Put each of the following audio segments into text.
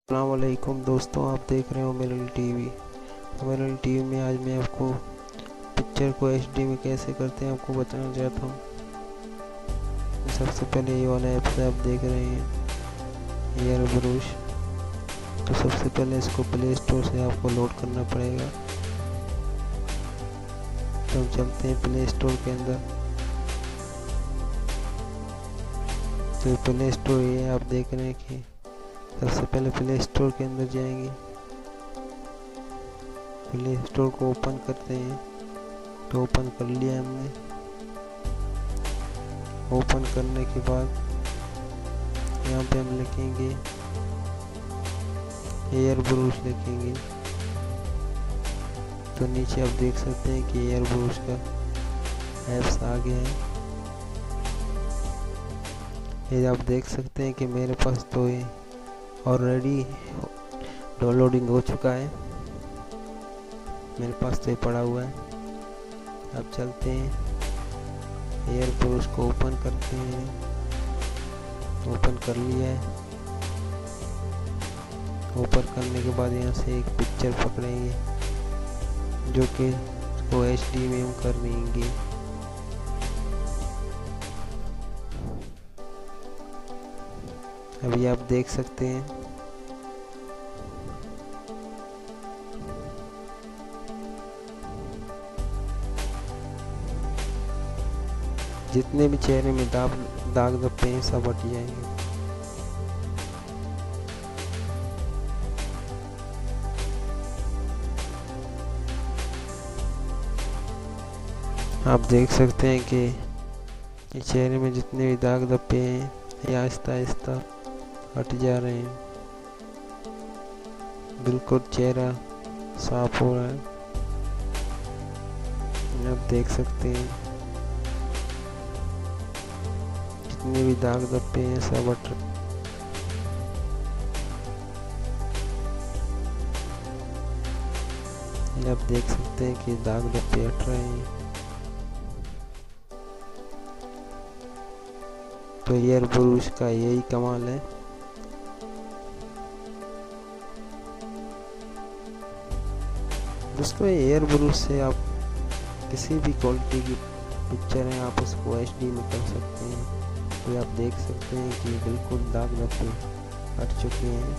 अस्सलाम वालेकुम दोस्तों, आप देख रहे हो मेरल टीवी। मेरल टीवी में आज मैं आपको पिक्चर को एचडी में कैसे करते हैं आपको बताना चाहता हूँ। सबसे पहले ये वाला ऐप से आप देख रहे हैं एयर ब्रश। तो सबसे पहले इसको प्ले स्टोर से आपको लोड करना पड़ेगा। तो हम चलते हैं प्ले स्टोर के अंदर। तो प्ले स्टोर ये आप देख रहे हैं कि सबसे पहले प्ले स्टोर के अंदर जाएंगे। प्ले स्टोर को ओपन करते हैं। तो ओपन कर लिया हमने। ओपन करने के बाद यहाँ पे हम लिखेंगे एयर ब्रश लिखेंगे। तो नीचे आप देख सकते हैं कि एयर ब्रश का ऐप्स आ गया है। ये आप देख सकते हैं कि मेरे पास तो ये ऑलरेडी डाउनलोडिंग हो चुका है, मेरे पास तो ये पड़ा हुआ है। अब चलते हैं एयर ब्रश को ओपन करते हैं। ओपन कर लिया है। ओपन करने के बाद यहाँ से एक पिक्चर पकड़ेंगे जो कि इसको एचडी में हम कर लेंगे। अभी आप देख सकते हैं जितने भी चेहरे में दाग धब्बे हैं सब हट जाएंगे। आप देख सकते हैं कि ये चेहरे में जितने भी दाग धब्बे हैं ये आहिस्ता आहिस्ता हट जा रहे हैं। बिल्कुल चेहरा साफ हो रहा है। आप देख सकते हैं जितने भी दाग धब्बे हैं सब हट रहे। आप देख सकते हैं कि दाग धब्बे हट रहे हैं। तो एयर ब्रश का यही कमाल है। दोस्तों एयर ब्रश से आप किसी भी क्वालिटी की पिक्चर है आप उसको एचडी में कर सकते हैं। तो आप देख सकते हैं कि बिल्कुल दाग धब्बे हट चुके हैं।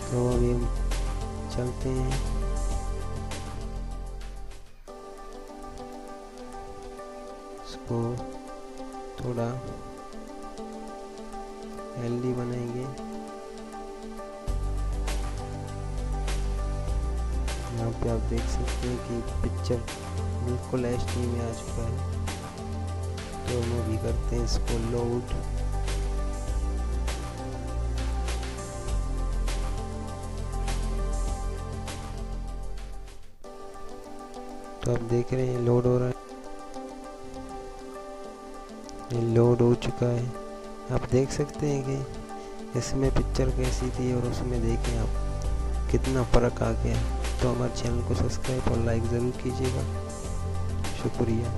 तो अभी हम चलते हैं इसको थोड़ा हेल्दी बनाएंगे। यहाँ पे आप देख सकते हैं कि पिक्चर बिल्कुल एचडी में आ चुका है। तो हम अभी करते हैं इसको लोड। तो आप देख रहे हैं लोड हो रहा है। ये लोड हो चुका है। आप देख सकते हैं कि इसमें पिक्चर कैसी थी और उसमें देखें आप कितना फ़र्क आ गया। तो हमारे चैनल को सब्सक्राइब और लाइक ज़रूर कीजिएगा। शुक्रिया।